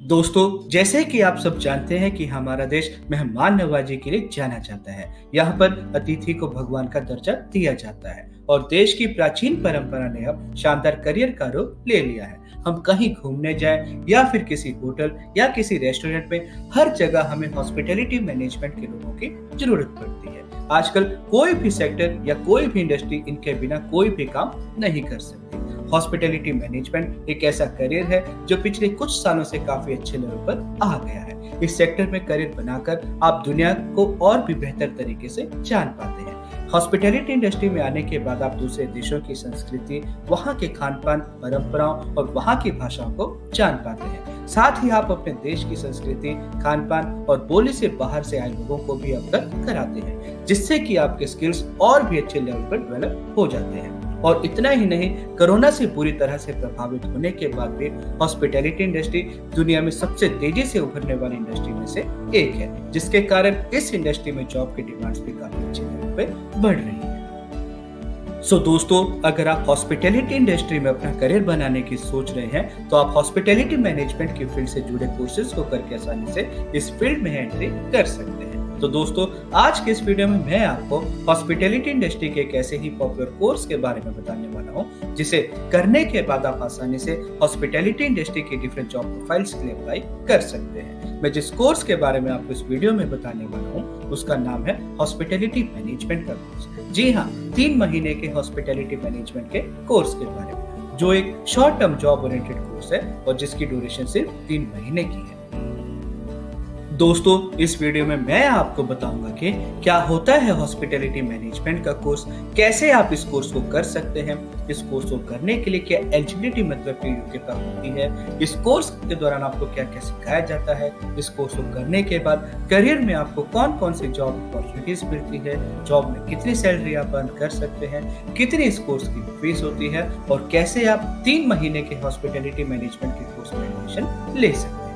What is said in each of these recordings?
दोस्तों, जैसे कि आप सब जानते हैं कि हमारा देश मेहमान नवाजी के लिए जाना जाता है। यहाँ पर अतिथि को भगवान का दर्जा दिया जाता है और देश की प्राचीन परंपरा ने अब शानदार करियर का रूप ले लिया है। हम कहीं घूमने जाएं या फिर किसी होटल या किसी रेस्टोरेंट में, हर जगह हमें हॉस्पिटैलिटी मैनेजमेंट के लोगों की जरूरत पड़ती है। आजकल कोई भी सेक्टर या कोई भी इंडस्ट्री इनके बिना कोई भी काम नहीं कर सकती। हॉस्पिटैलिटी मैनेजमेंट एक ऐसा करियर है जो पिछले कुछ सालों से काफी अच्छे लेवल पर आ गया है। इस सेक्टर में करियर बनाकर आप दुनिया को और भी बेहतर तरीके से जान पाते हैं। हॉस्पिटैलिटी इंडस्ट्री में आने के बाद आप दूसरे देशों की संस्कृति, वहाँ के खान पान, परंपराओं और वहाँ की भाषाओं को जान पाते हैं। साथ ही आप अपने देश की संस्कृति, खान पान और बोली से बाहर से आए लोगों को भी अवगत कराते हैं, जिससे कि आपके स्किल्स और भी अच्छे लेवल पर डेवलप हो जाते हैं। और इतना ही नहीं, कोरोना से बुरी तरह से प्रभावित होने के बाद भी हॉस्पिटैलिटी इंडस्ट्री दुनिया में सबसे तेजी से उभरने वाली इंडस्ट्री में से एक है, जिसके कारण इस इंडस्ट्री में जॉब की डिमांड्स भी काफी अच्छे लेवल पे बढ़ रही है। दोस्तों, अगर आप हॉस्पिटैलिटी इंडस्ट्री में अपना करियर बनाने की सोच रहे हैं, तो आप हॉस्पिटैलिटी मैनेजमेंट की फील्ड से जुड़े कोर्सेज को करके आसानी से इस फील्ड में एंट्री कर सकते हैं। तो दोस्तों, आज के इस वीडियो में मैं आपको हॉस्पिटैलिटी इंडस्ट्री के एक ऐसे ही पॉपुलर कोर्स के बारे में बताने वाला हूं, जिसे करने के बाद आप आसानी से हॉस्पिटैलिटी इंडस्ट्री की डिफरेंट जॉब प्रोफाइल्स के लिए अप्लाई कर सकते हैं। मैं जिस कोर्स के बारे में आपको इस वीडियो में बताने वाला हूं, उसका नाम है हॉस्पिटैलिटी मैनेजमेंट का कोर्स। जी हाँ, 3 महीने के हॉस्पिटैलिटी मैनेजमेंट के कोर्स के बारे में, जो एक short term job oriented course है और जिसकी ड्यूरेशन सिर्फ 3 महीने की है। दोस्तों, इस वीडियो में मैं आपको बताऊंगा कि क्या होता है हॉस्पिटैलिटी मैनेजमेंट का कोर्स, कैसे आप इस कोर्स को कर सकते हैं, इस कोर्स को करने के लिए क्या एलिजिबिलिटी मतलब की योग्यता होती है, इस कोर्स के दौरान आपको क्या क्या सिखाया जाता है, इस कोर्स को करने के बाद करियर में आपको कौन कौन सी जॉब अपॉर्चुनिटीज मिलती है, जॉब में कितनी सैलरी आप अर्न कर सकते हैं, कितनी इस कोर्स की फीस होती है और कैसे आप 3 महीने के हॉस्पिटैलिटी मैनेजमेंट के कोर्स में एडमिशन ले सकते हैं।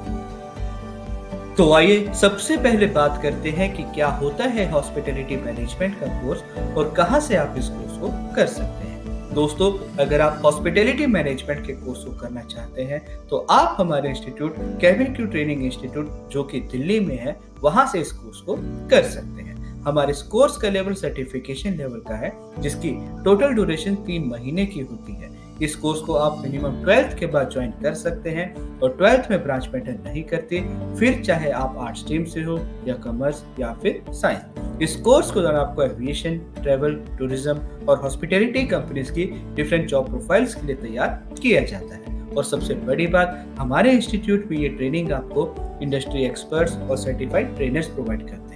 तो आइए सबसे पहले बात करते हैं कि क्या होता है हॉस्पिटैलिटी मैनेजमेंट का कोर्स और कहां से आप इस कोर्स को कर सकते हैं। दोस्तों, अगर आप हॉस्पिटैलिटी मैनेजमेंट के कोर्स को करना चाहते हैं, तो आप हमारे institute cabin crew training institute, जो कि दिल्ली में है, वहां से इस कोर्स को कर सकते हैं। हमारे इस कोर्स का लेवल सर्टिफिकेशन लेवल का है, जिसकी टोटल ड्यूरेशन 3 महीने की होती है। इस कोर्स को आप मिनिमम 12th के बाद ज्वाइन कर सकते हैं और 12th में ब्रांच मैटर नहीं करती, फिर चाहे आप आर्ट स्ट्रीम से हो या कॉमर्स या फिर साइंस। इस कोर्स के दौरान आपको एविएशन, ट्रैवल, टूरिज्म और हॉस्पिटैलिटी कंपनीज की डिफरेंट जॉब प्रोफाइल्स के लिए तैयार किया जाता है। और सबसे बड़ी बात, हमारे इंस्टीट्यूट में ये ट्रेनिंग आपको इंडस्ट्री एक्सपर्ट्स और सर्टिफाइड ट्रेनर्स प्रोवाइड करते हैं।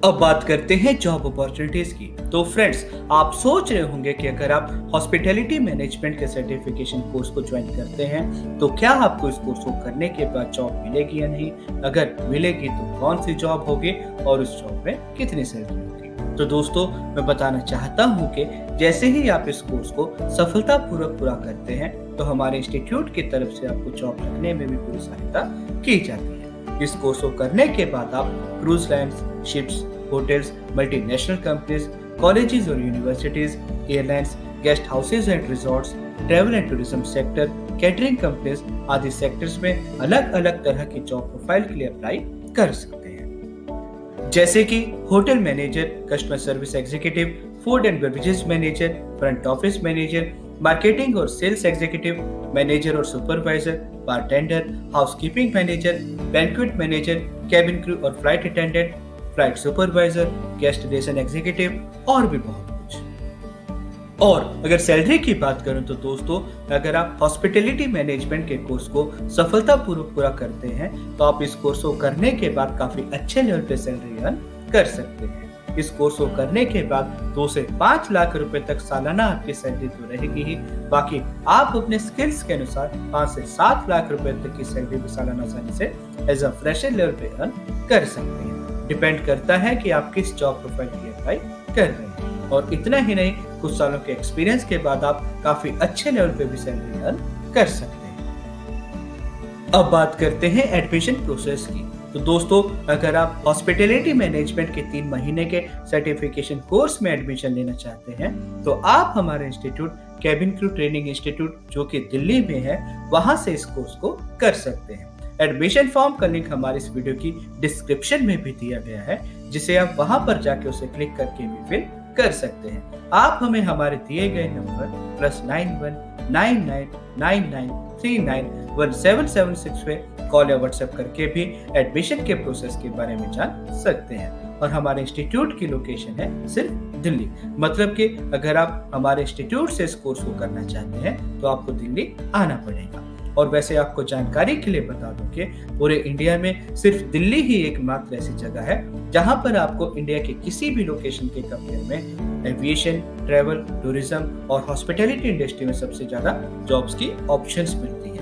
अब बात करते हैं जॉब अपॉर्चुनिटीज की। तो फ्रेंड्स, आप सोच रहे होंगे कि अगर आप हॉस्पिटैलिटी मैनेजमेंट के सर्टिफिकेशन कोर्स को ज्वाइन करते हैं, तो क्या आपको इस कोर्स को करने के बाद जॉब मिलेगी या नहीं? अगर मिलेगी तो कौन सी जॉब होगी और उस जॉब में कितनी सैलरी होगी? तो दोस्तों, मैं बताना चाहता हूँ कि जैसे ही आप इस कोर्स को सफलतापूर्वक पूरा करते हैं, तो हमारे इंस्टीट्यूट की तरफ से आपको जॉब लगने में भी पूरी सहायता की जाती है। इस कोर्स को करने के बाद आप cruise lines, ships, hotels, multinational companies, colleges और universities, airlines, guest houses and resorts, travel and tourism sector, catering companies आदि सेक्टर्स में अलग अलग तरह की जॉब प्रोफाइल के लिए अप्लाई कर सकते हैं, जैसे कि hotel manager, customer service executive, food and beverages manager, front office manager, marketing और सेल्स एग्जीक्यूटिव, मैनेजर और supervisor, bartender, housekeeping manager, banquet manager, cabin crew और flight attendant, flight supervisor, guest relation executive और भी बहुत कुछ। और अगर salary की बात करूं, तो दोस्तों, अगर आप हॉस्पिटैलिटी मैनेजमेंट के कोर्स को सफलतापूर्वक पूरा करते हैं, तो आप इस कोर्स को करने के बाद काफी अच्छे लेवल पे सैलरी अर्न कर सकते हैं। इस कोर्स को करने के बाद 2 से 5 लाख रुपए तक सालाना आपकी सैलरी तो रहेगी ही, बाकी आप अपने स्किल्स के अनुसार 5 से 7 लाख रुपए तक की सैलरी भी सालाना आसानी से एज अ फ्रेशर लेवल पे अर्न कर सकते हैं। डिपेंड करता है कि आप किस जॉब प्रोफाइल की अप्लाई कर रहे हैं। और इतना ही नहीं, कुछ सालों के एक्सपीरियंस के बाद आप काफी अच्छे लेवल पे भी सैलरी अर्न कर सकते हैं। अब बात करते हैं एडमिशन प्रोसेस की। तो दोस्तों, अगर आप हॉस्पिटैलिटी मैनेजमेंट के 3 महीने के सर्टिफिकेशन कोर्स में एडमिशन लेना चाहते हैं, तो आप हमारे institute cabin crew training institute जो कि दिल्ली में है, वहां से इस कोर्स को कर सकते हैं। एडमिशन फॉर्म का लिंक हमारे इस वीडियो की डिस्क्रिप्शन में भी दिया गया है, जिसे आप वहां पर जाके उसे क्लिक करके भी फिल कर सकते हैं। आप हमें हमारे दिए गए नंबर +919999391776 पे कॉल या व्हाट्सएप करके भी एडमिशन के प्रोसेस के बारे में जान सकते हैं। और हमारे इंस्टीट्यूट की लोकेशन है सिर्फ दिल्ली, मतलब कि अगर आप हमारे इंस्टीट्यूट से इस कोर्स को करना चाहते हैं तो आपको दिल्ली आना पड़ेगा। और वैसे आपको जानकारी के लिए बता दूं कि पूरे इंडिया में सिर्फ दिल्ली ही एकमात्र ऐसी जगह है जहां पर आपको इंडिया के किसी भी लोकेशन के कंपेयर में एविएशन, ट्रैवल, टूरिज्म और हॉस्पिटैलिटी इंडस्ट्री में सबसे ज्यादा जॉब्स की ऑप्शंस मिलती हैं।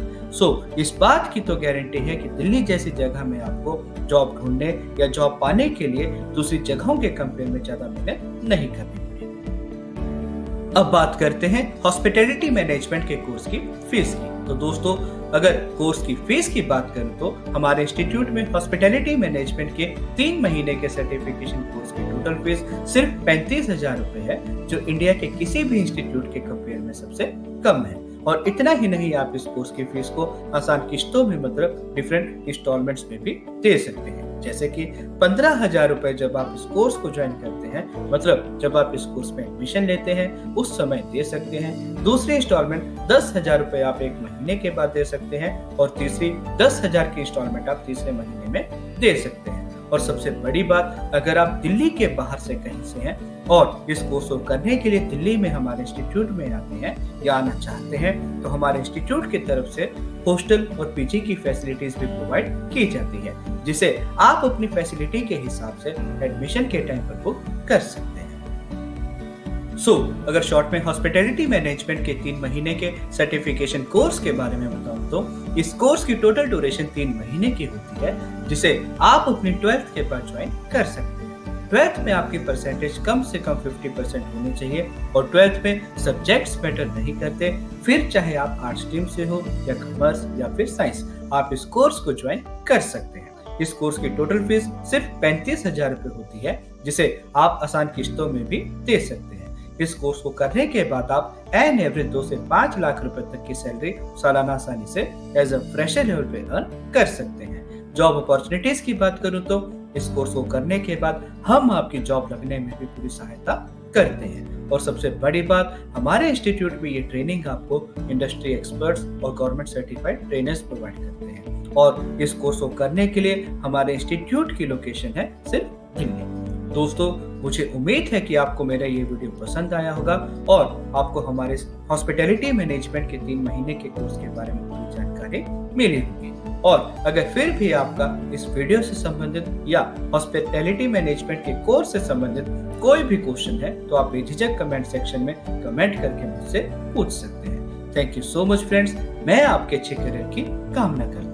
इस बात की तो गारंटी है कि दिल्ली जैसी जगह में आपको जॉब ढूंढने या जॉब पाने के लिए दूसरी जगहों के कंपेयर में ज्यादा मेहनत नहीं करनी पड़ेगी। अब बात करते हैं हॉस्पिटैलिटी मैनेजमेंट के कोर्स की फीस की। तो दोस्तों, अगर कोर्स की फीस की बात करूं तो हमारे इंस्टीट्यूट में हॉस्पिटैलिटी मैनेजमेंट के 3 महीने के सर्टिफिकेशन कोर्स की टोटल फीस सिर्फ 35,000 रुपए है, जो इंडिया के किसी भी इंस्टीट्यूट के कंपेयर में सबसे कम है। और इतना ही नहीं, आप इस कोर्स की फीस को आसान किश्तों में, मतलब डिफरेंट इंस्टॉलमेंट्स में भी दे सकते हैं। जैसे कि 15,000 रुपए जब आप इस कोर्स को ज्वाइन करते हैं, मतलब जब आप इस कोर्स में एडमिशन लेते हैं, उस समय दे सकते हैं। दूसरी इंस्टॉलमेंट 10,000 रुपए आप 1 महीने के बाद दे सकते हैं, और तीसरी 10,000 की इंस्टॉलमेंट आप तीसरे महीने में दे सकते हैं। और सबसे बड़ी बात, अगर आप दिल्ली के बाहर से कहीं से हैं और इस कोर्स को करने के लिए दिल्ली में हमारे इंस्टीट्यूट में आते हैं या आना चाहते हैं, तो हमारे इंस्टीट्यूट की तरफ से हॉस्टल और पीजी की फैसिलिटीज भी प्रोवाइड की जाती है, जिसे आप अपनी फैसिलिटी के हिसाब से एडमिशन के टाइम पर बुक कर सकते हैं। अगर शॉर्ट में हॉस्पिटैलिटी मैनेजमेंट के 3 महीने के सर्टिफिकेशन कोर्स के बारे में बताऊं तो इस कोर्स की टोटल ड्यूरेशन 3 महीने की होती है, जिसे आप अपनी 12th के बाद ज्वाइन कर सकते हैं। 12th में आपकी परसेंटेज कम से कम 50% होनी चाहिए, और 12th में सब्जेक्ट्स मैटर नहीं करते, फिर चाहे आप आर्ट्स स्ट्रीम से हो या कॉमर्स या फिर साइंस, आप इस कोर्स को ज्वाइन कर सकते हैं। इस कोर्स की टोटल फीस सिर्फ 35,000 रुपए होती है, जिसे आप आसान किश्तों में भी दे सकते हैं। इस कोर्स को करने के बाद आप एन एवरेज 2 से 5 लाख रुपए तक की सैलरी सालाना आसानी से एज अ फ्रेशर लेवल पे अर्न कर सकते हैं। जॉब अपॉर्चुनिटीज की बात करूं तो इस कोर्स को करने के बाद हम आपकी जॉब लगने में भी पूरी सहायता करते हैं। और सबसे बड़ी बात, हमारे इंस्टीट्यूट में ये ट्रेनिंग आपको इंडस्ट्री एक्सपर्ट्स और गवर्नमेंट सर्टिफाइड ट्रेनर्स प्रोवाइड करते हैं। और इस कोर्स को करने के लिए हमारे इंस्टीट्यूट की लोकेशन है सिर्फ दिल्ली। दोस्तों, मुझे उम्मीद है कि आपको मेरा ये वीडियो पसंद आया होगा और आपको हमारे हॉस्पिटैलिटी मैनेजमेंट के 3 महीने के कोर्स के बारे में पूरी जानकारी मिली होगी। और अगर फिर भी आपका इस वीडियो से संबंधित या हॉस्पिटैलिटी मैनेजमेंट के कोर्स से संबंधित कोई भी क्वेश्चन है, तो आप बेझिझक कमेंट सेक्शन में कमेंट करके मुझसे पूछ सकते हैं। Thank you so much friends, मैं आपके अच्छे करियर की कामना करता हूँ।